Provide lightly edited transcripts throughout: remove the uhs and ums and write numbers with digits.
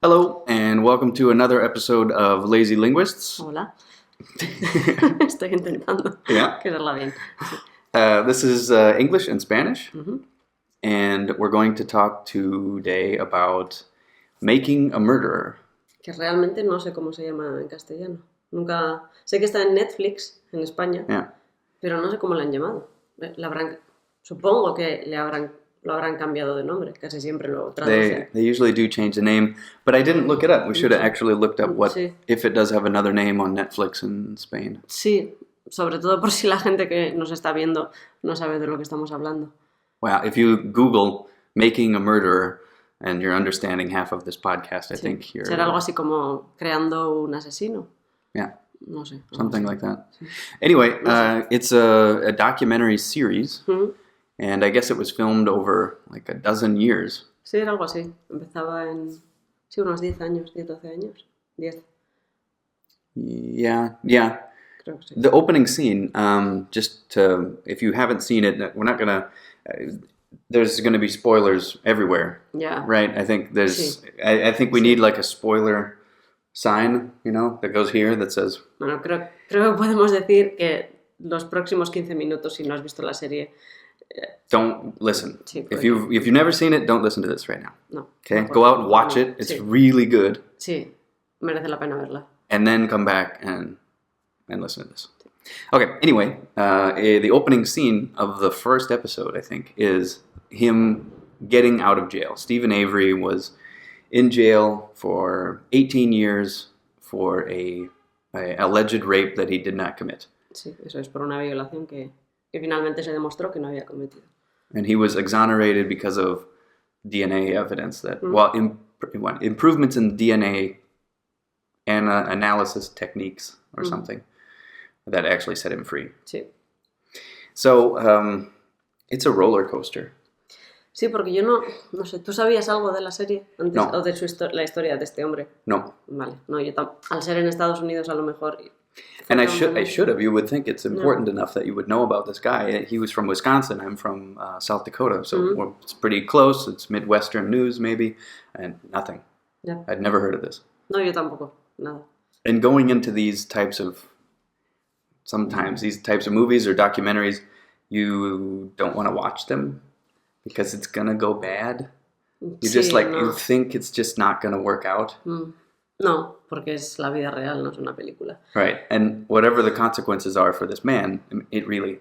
Hello, and welcome to another episode of Lazy Linguists. Hola. Estoy intentando quererla bien. This is English and Spanish, Ujú. and we're going to talk today about making a murderer. Que realmente no sé cómo se llama en castellano. Nunca... Sé que está en Netflix, en España, pero no sé cómo la han llamado. Supongo que lo habrán cambiado de nombre. Casi siempre lo traducen. They usually do change the name, but I didn't look it up. We should have actually looked up if it does have another name on Netflix in Spain. Sí, sobre todo por si la gente que nos está viendo no sabe de lo que estamos hablando. Well, if you Google making a murderer and you're understanding half of this podcast, I think you're... Será algo así como creando un asesino. Yeah. No sé. Something like that. Sí. Anyway, it's a documentary series, and I guess it was filmed over like a dozen years. Sí, era algo así. Empezaba en... Sí, unos 10 años, 10, 12 años. 10. Yeah. Creo que sí. The opening scene, if you haven't seen it, we're not gonna... there's gonna be spoilers everywhere. Yeah. Right? I think there's... Sí. I think we need like a spoiler sign, that goes here that says... Bueno, creo que podemos decir que los próximos 15 minutos, si no has visto la serie... Don't listen. Sí, if you've never seen it, don't listen to this right now. No. Okay? Go out and watch it. It's really good. Sí, merece la pena verla. And then come back and listen to this. Okay, anyway, the opening scene of the first episode, I think, is him getting out of jail. Stephen Avery was in jail for 18 years for a alleged rape that he did not commit. Sí, eso es por una violación que finalmente se demostró que no había cometido. And he was exonerated because of DNA evidence that, improvements in DNA analysis techniques or something that actually set him free. Sí. So, it's a roller coaster. Sí, porque yo no sé, ¿tú sabías algo de la serie antes No. o de la historia de este hombre? No. Vale, no, yo al ser en Estados Unidos a lo mejor... And I should have. You would think it's important enough that you would know about this guy. He was from Wisconsin. I'm from South Dakota, so it's pretty close. It's Midwestern news, maybe, and nothing. Yeah. I'd never heard of this. No, yo tampoco, nada. And going into these types of movies or documentaries, you don't want to watch them because it's gonna go bad. You just you think it's just not gonna work out. No, porque es la vida real, no es una película. Right, and whatever the consequences are for this man, it really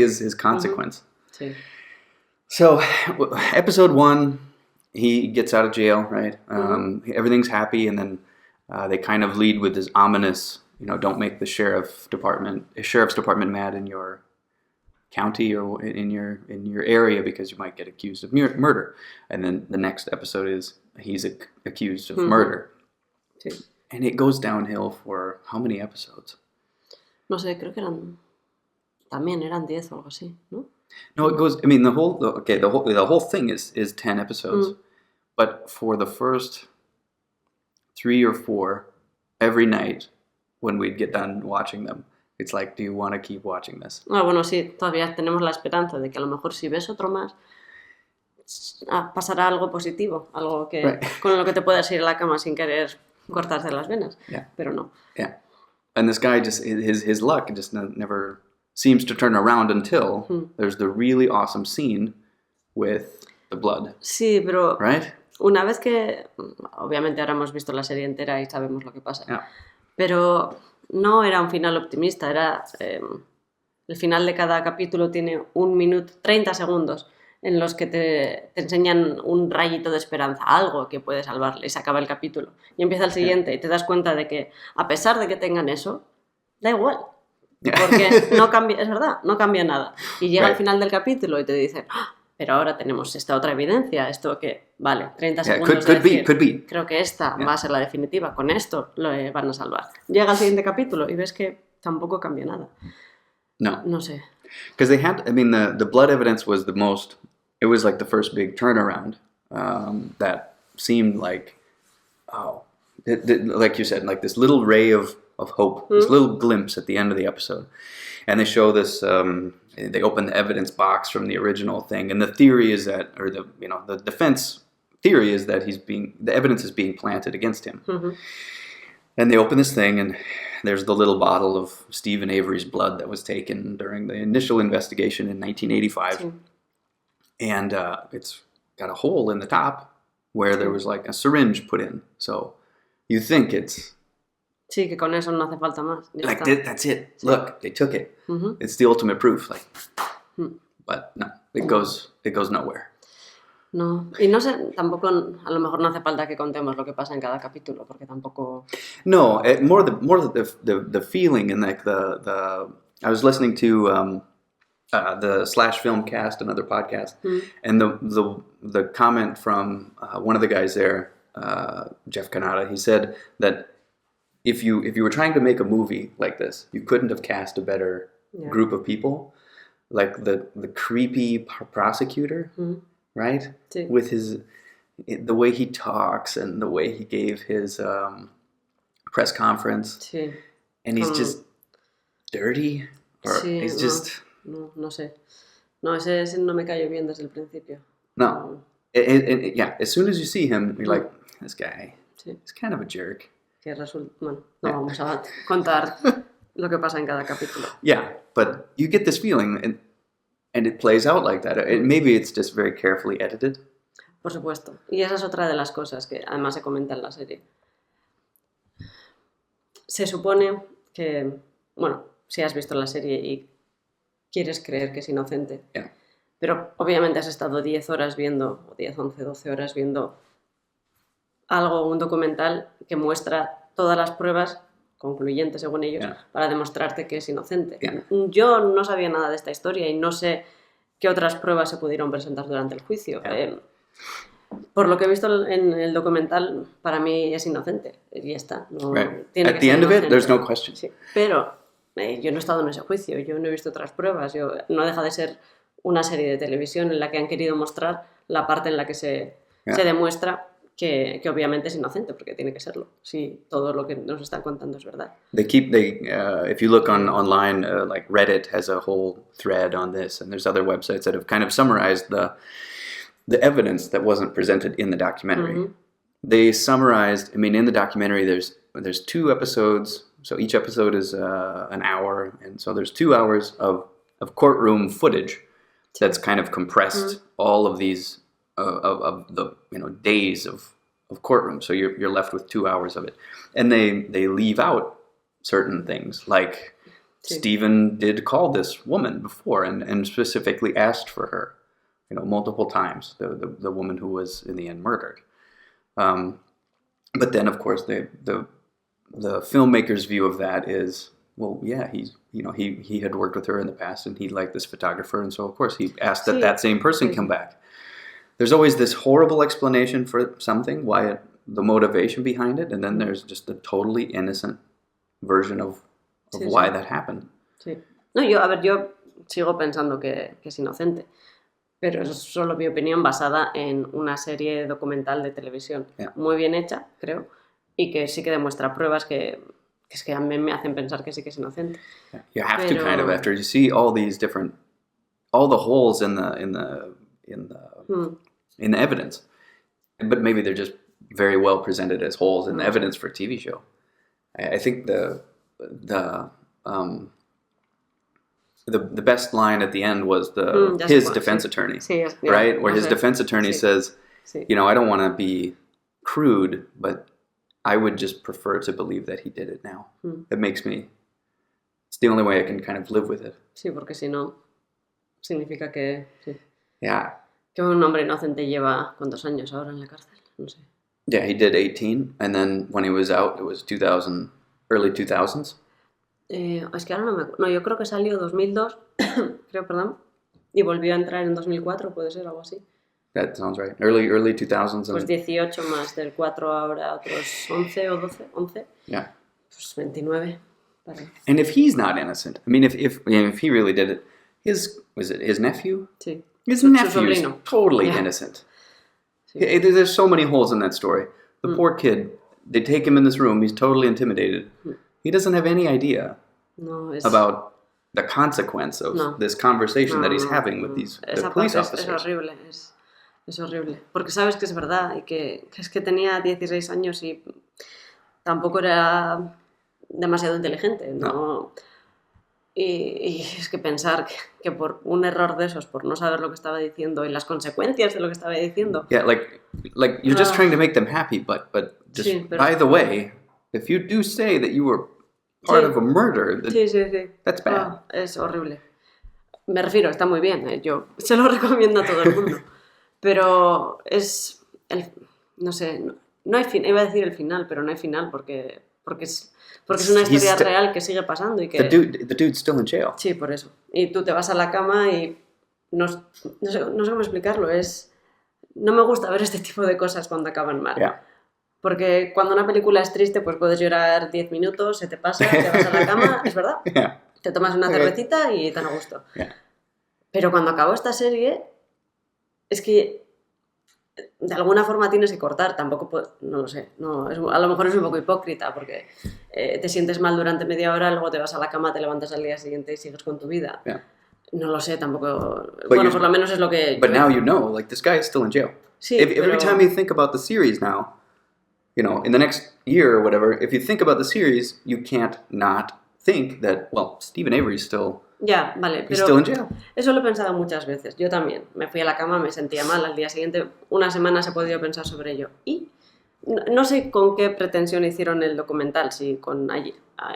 is his consequence. Sí. So, episode 1, he gets out of jail, right? Everything's happy, and then they kind of lead with this ominous, don't make the sheriff's department mad in your county or in your area because you might get accused of murder. And then the next episode is he's accused of murder. Sí. And it goes downhill for how many episodes? No sé, creo que también eran 10 o algo así, ¿no? No, it goes, the whole thing is 10 episodes. But for the first 3 or 4 every night when we'd get done watching them, it's like, do you want to keep watching this? Ah, bueno, sí, todavía tenemos la esperanza de que a lo mejor si ves otro más pasará algo positivo, algo que con lo que te puedas ir a la cama sin querer cortarte las venas, pero no. Yeah, and this guy just his luck just never seems to turn around until there's the really awesome scene with the blood. Sí, pero right? Una vez que obviamente ahora hemos visto la serie entera y sabemos lo que pasa, pero no era un final optimista, era el final de cada capítulo tiene 1 minuto 30 segundos en los que te enseñan un rayito de esperanza, algo que puede salvarle, y se acaba el capítulo. Y empieza el siguiente y te das cuenta de que, a pesar de que tengan eso, da igual. Porque no cambia, es verdad, no cambia nada. Y llega al final del capítulo y te dicen, pero ahora tenemos esta otra evidencia, esto que, vale, 30 segundos de decir, creo que esta va a ser la definitiva, con esto lo van a salvar. Llega al siguiente capítulo y ves que tampoco cambia nada. No sé. Because they had, the blood evidence was the most, it was like the first big turnaround that seemed like, like you said, like this little ray of hope, this little glimpse at the end of the episode. And they show this, they open the evidence box from the original thing. And the theory is that, or the defense theory is that the evidence is being planted against him. Mm-hmm. And they open this thing, and there's the little bottle of Stephen Avery's blood that was taken during the initial investigation in 1985. Sí. And it's got a hole in the top where there was like a syringe put in. So you think it's... Sí, que con eso no hace falta más. Like, that's it. Sí. Look, they took it. Mm-hmm. It's the ultimate proof. Like, But no, it goes nowhere. No, y no sé, tampoco, a lo mejor no hace falta que contemos lo que pasa en cada capítulo, porque tampoco... No, more the feeling, and like the I was listening to the Slash Filmcast, another podcast, and the comment from one of the guys there, Jeff Kanata, he said that if you were trying to make a movie like this, you couldn't have cast a better group of people, like the creepy prosecutor. Right? Sí. With the way he talks and the way he gave his press conference. Sí. And he's just dirty. Or sí, he's just... No sé. No, ese no me cayó bien desde el principio. No. Yeah, as soon as you see him, you're like, this guy, he's kind of a jerk. Que resulta... Bueno, no vamos a contar lo que pasa en cada capítulo. Yeah, but you get this feeling... And it plays out like that. Maybe it's just very carefully edited. Por supuesto. Y esa es otra de las cosas que además se comenta en la serie. Se supone que, bueno, si has visto la serie y quieres creer que es inocente, pero obviamente has estado 10 horas viendo, o 10, 11, 12 horas viendo un documental que muestra todas las pruebas concluyente según ellos, para demostrarte que es inocente. Yo no sabía nada de esta historia y no sé qué otras pruebas se pudieron presentar durante el juicio. Por lo que he visto en el documental, para mí es inocente y ya está. No, tiene At the end of it, there's no question. Sí. Pero yo no he estado en ese juicio, yo no he visto otras pruebas. No deja de ser una serie de televisión en la que han querido mostrar la parte en la que se demuestra que obviamente es inocente, porque tiene que serlo, si todo lo que nos están contando es verdad. If you look online, like Reddit has a whole thread on this, and there's other websites that have kind of summarized the evidence that wasn't presented in the documentary. Mm-hmm. They summarized, in the documentary there's 2 episodes, so each episode is an hour, and so there's 2 hours of courtroom footage that's kind of compressed all of these of the days of courtroom, so you're left with 2 hours of it, and they leave out certain things, like Stephen did call this woman before and specifically asked for her, multiple times, the woman who was in the end murdered. But then of course the filmmaker's view of that is, well, yeah, he had worked with her in the past and he liked this photographer, and so of course he asked that same person come back. There's always this horrible explanation for something, the motivation behind it, and then there's just the totally innocent version of why that happened. Sí. No, yo sigo pensando que es inocente, pero es solo mi opinión basada en una serie documental de televisión muy bien hecha, creo, y que sí que demuestra pruebas que es que a mí me hacen pensar que sí que es inocente. You have to kind of, after you see all the holes in the evidence, but maybe they're just very well presented as holes in the evidence for a TV show. I think the best line at the end was his defense attorney, right? Where his defense attorney says, I don't want to be crude, but I would just prefer to believe that he did it now. It's the only way I can kind of live with it. Sí, porque si no, significa que... Sí. Yeah. Que un hombre inocente lleva ¿cuántos años ahora en la cárcel? No sé. Yeah, he did 18, and then when he was out, it was early 2000s. Es que ahora no me acuerdo. No, yo creo que salió 2002, perdón, y volvió a entrar en 2004, puede ser, algo así. That sounds right. Early 2000s. Pues 18 más del 4 ahora otros 11 o 12, 11. Yeah. Pues 29. Vale. And if he's not innocent, if he really did it, his nephew? Sí. His nephew is totally innocent. Sí. There's so many holes in that story. The poor kid, they take him in this room, he's totally intimidated. He doesn't have any idea about the consequence of this conversation that he's having with the police officers. Es horrible, Es horrible. Porque sabes que es verdad y que es que tenía 16 años y tampoco era demasiado inteligente, ¿no? Y es que pensar que por un error de esos, por no saber lo que estaba diciendo y las consecuencias de lo que estaba diciendo... Yeah, like you're just trying to make them happy, but just, Sí, pero... by the way, if you do say that you were part of a murder, Sí. that's bad. Es horrible. Me refiero, está muy bien, yo se lo recomiendo a todo el mundo. Pero es... no sé, no hay fin, iba a decir el final, pero no hay final porque es una historia real que sigue pasando y que... The dude's still in jail. Sí, por eso. Y tú te vas a la cama y no sé cómo explicarlo, no me gusta ver este tipo de cosas cuando acaban mal. Yeah. Porque cuando una película es triste, pues puedes llorar 10 minutos, se te pasa, te vas a la cama, es verdad. Yeah. Te tomas una cervecita y tan a gusto. Yeah. Pero cuando acabó esta serie, es que de alguna forma tienes que cortar, tampoco, no lo sé, a lo mejor es un poco hipócrita porque te sientes mal durante media hora, luego te vas a la cama, te levantas al día siguiente y sigues con tu vida. Yeah. No lo sé, tampoco... Bueno, por lo menos es lo que... But now you know, like, this guy is still in jail. Sí, Every time you think about the series now, you know, in the next year or whatever, if you think about the series, you can't not think that, well, Stephen Avery's still... Ya, vale, pero still in jail. Eso lo he pensado muchas veces. Yo también. Me fui a la cama, me sentía mal. Al día siguiente, una semana se ha podido pensar sobre ello. Y no sé con qué pretensión hicieron el documental, si con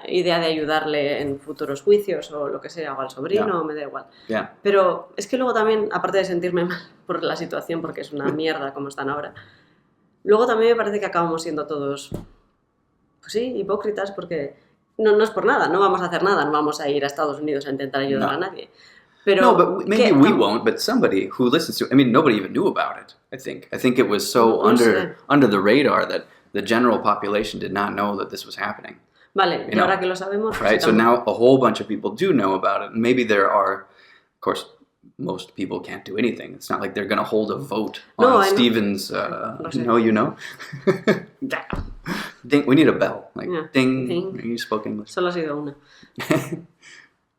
idea de ayudarle en futuros juicios o lo que sea, o al sobrino, me da igual. Yeah. Pero es que luego también, aparte de sentirme mal por la situación, porque es una mierda como están ahora, luego también me parece que acabamos siendo todos, pues sí, hipócritas, porque... No es por nada, no vamos a hacer nada, no vamos a ir a Estados Unidos a intentar ayudar a nadie. Pero no, but maybe we won't, but somebody who listens to it, I mean, nobody even knew about it, I think. I think it was so under the radar that the general population did not know that this was happening. Vale, y ahora que lo sabemos... Right, so now a whole bunch of people do know about it. And maybe there are, of course, most people can't do anything. It's not like they're going to hold a vote on Stephen's, no, you know? Ding, we need a bell. Like, yeah. Ding. You spoke English. Solo ha sido una.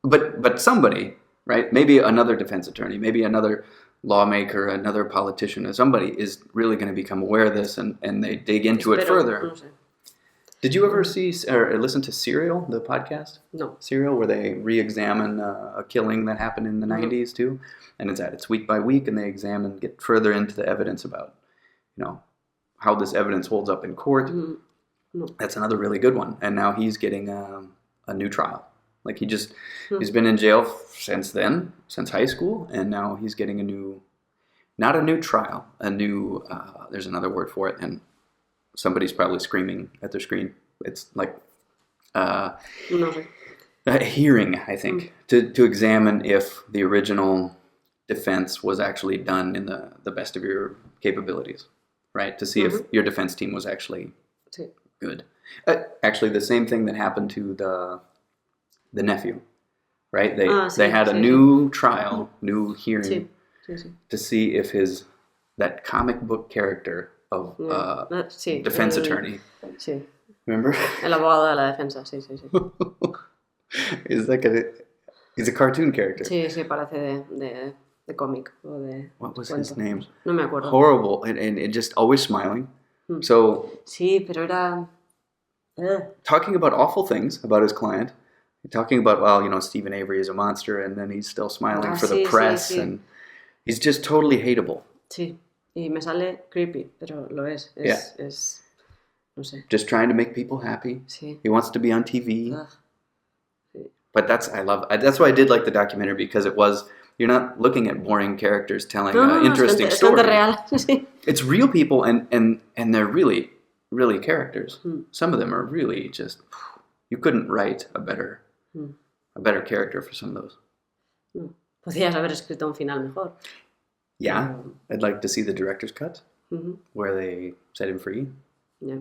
But somebody, right? Maybe another defense attorney, maybe another lawmaker, another politician, somebody is really going to become aware of this and they dig into it further. No sé. Did you ever see or listen to Serial, the podcast? No. Serial, where they re-examine a killing that happened in the 90s too? And it's week by week, and they get further into the evidence about, you know, how this evidence holds up in court. No. That's another really good one. And now he's getting a new trial. Like he's been in jail since then, since high school, and now he's getting not a new trial, there's another word for it, and somebody's probably screaming at their screen. It's like a hearing, I think, to examine if the original defense was actually done in the best of your capabilities, right? To see if your defense team was actually good. Actually, the same thing that happened to the nephew, right? They had a new trial, new hearing to see if that comic book character of defense attorney. Sí. Remember? El abogado de la defensa, sí. He's a cartoon character. Sí, parece de cómic o de what was cuento. His name? No me acuerdo. Horrible and just always smiling. So sí, pero era talking about awful things about his client, talking about, well, you know, Stephen Avery is a monster, and then he's still smiling for the press, and he's just totally hateable. Sí, y me sale creepy, pero lo es. Es no sé. Just trying to make people happy. Sí. He wants to be on TV. Sí. But that's why I did like the documentary, because you're not looking at boring characters telling an interesting story. Es real. Sí. It's real people, and they're really, really characters. Some of them are really just, you couldn't write a better character for some of those. Podrías haber escrito un final mejor. Yeah, I'd like to see the director's cut, where they set him free. Yeah.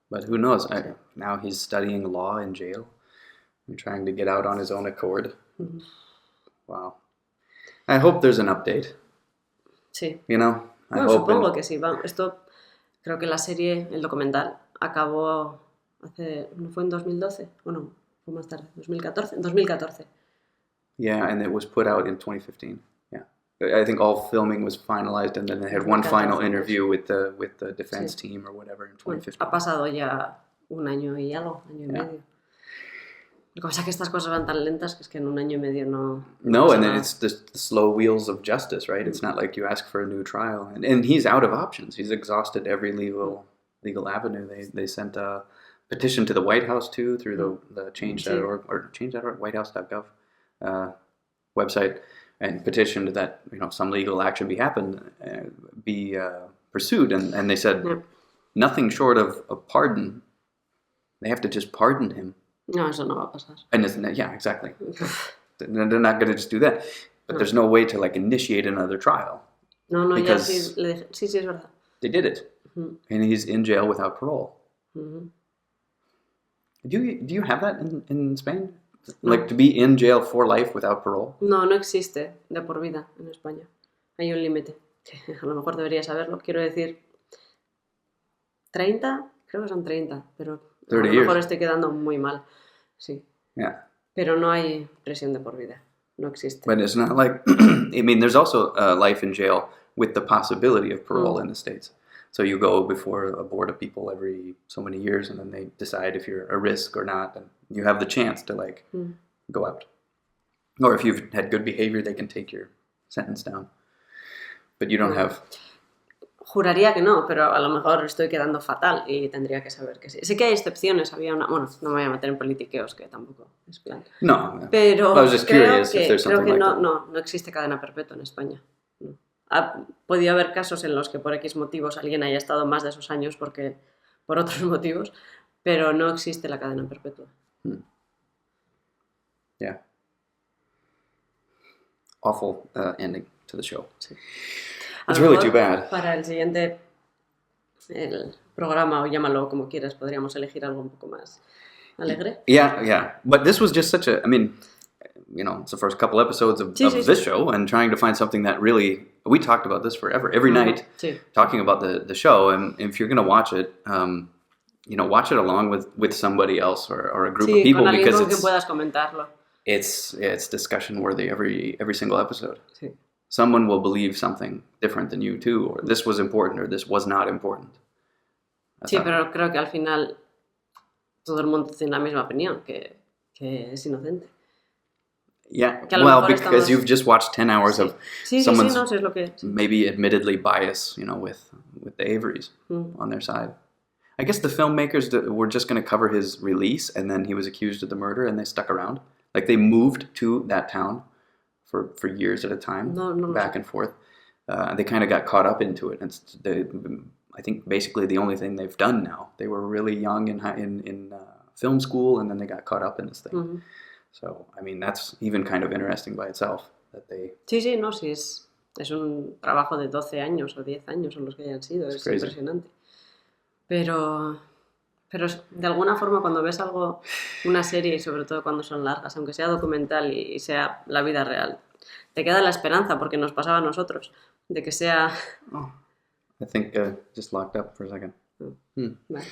But who knows? Now he's studying law in jail and trying to get out on his own accord. Wow. I hope there's an update. Sí. You know? Supongo que sí. Esto, creo que la serie, el documental, acabó ¿no fue en 2012? ¿O no? Fue más tarde. ¿2014? 2014. Yeah, and it was put out in 2015. Yeah. I think all filming was finalized, and then they had one final interview with the defense team or whatever in 2015. Ha pasado ya un año y algo, año y medio. Lo que pasa es que estas cosas van tan lentas que es que en un año y medio no... No, and then it's the slow wheels of justice, right? It's not like you ask for a new trial. And he's out of options. He's exhausted every legal avenue. They sent a petition to the White House, too, through the change.org or change.org, whitehouse.gov website, and petitioned that some legal action be pursued. And they said nothing short of a pardon. They have to just pardon him. No, eso no va a pasar. And yeah, exactly. They're not going to just do that. But there's no way to initiate another trial. No, ya sí, sí, es verdad. They did it. Mm-hmm. And he's in jail without parole. Mm-hmm. Do you have that in Spain? To be in jail for life without parole? No existe de por vida en España. Hay un límite. A lo mejor debería saberlo. Quiero decir, 30, creo que son 30, pero a lo mejor estoy quedando muy mal. Sí. Yeah. Pero no hay prisión de por vida. No existe. But it's not like... I mean, there's also life in jail with the possibility of parole in the States. So you go before a board of people every so many years, and then they decide if you're a risk or not, and you have the chance to go out. Or if you've had good behavior, they can take your sentence down. But you don't have... Juraría que no, pero a lo mejor estoy quedando fatal y tendría que saber que sí. Sé que hay excepciones, no me voy a meter en politiqueos, que tampoco es plan. No, pero creo que no existe cadena perpetua en España. No. Ha podido haber casos en los que por X motivos alguien haya estado más de esos años por otros motivos, pero no existe la cadena perpetua. Yeah. Awful ending to the show. Sí. It's really too bad. Para el siguiente programa, o llámalo como quieras, podríamos elegir algo un poco más alegre. Yeah. But this was just such it's the first couple episodes of this show, and trying to find something that really... We talked about this forever, every night, talking about the show, and if you're going to watch it, watch it along with somebody else or a group of people, because con quien puedas comentarlo. It's discussion worthy every single episode. Sí. Someone will believe something different than you too, or this was important, or this was not important. Sí, pero creo que al final todo el mundo tiene la misma opinión, que es inocente. Yeah, well, because you've just watched 10 hours of someone's es lo que... maybe admittedly bias, with the Averys on their side. I guess the filmmakers were just going to cover his release, and then he was accused of the murder, and they stuck around. They moved to that town for years at a time, back and forth. They kind of got caught up into it. I think basically the only thing they've done now. They were really young in film school, and then they got caught up in this thing. Mm-hmm. So, I mean, that's even kind of interesting by itself. Sí, es un trabajo de 12 años o 10 años o los que hayan sido. Es impresionante. Pero de alguna forma cuando ves algo, una serie, y sobre todo cuando son largas, aunque sea documental y sea la vida real, te queda la esperanza, porque nos pasaba a nosotros, de que sea... I think just locked up for a second. Vale.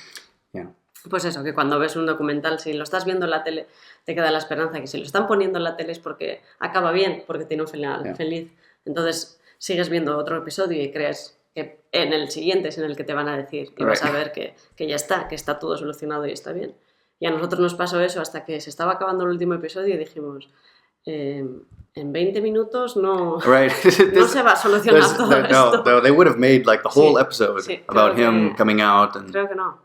Yeah. Pues eso, que cuando ves un documental, si lo estás viendo en la tele, te queda la esperanza que si lo están poniendo en la tele es porque acaba bien, porque tiene un final feliz. Entonces sigues viendo otro episodio y crees que en el siguiente es en el que te van a decir y vas a ver que ya está, que está todo solucionado y está bien. Y a nosotros nos pasó eso hasta que se estaba acabando el último episodio y dijimos, en 20 minutos no se va a solucionar todo esto. No, they would have made the whole episode about him coming out. And, creo que no.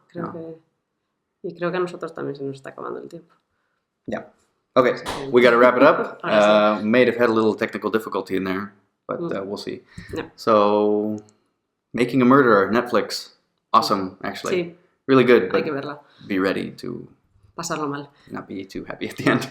Y creo que a nosotros también se nos está acabando el tiempo. Yeah. Okay, we got to wrap it up. May have had a little technical difficulty in there, but we'll see. Yeah. So, Making a Murderer, Netflix. Awesome, actually. Sí. Really good. Hay que verla. Be ready to pasarlo mal. Not be too happy at the end.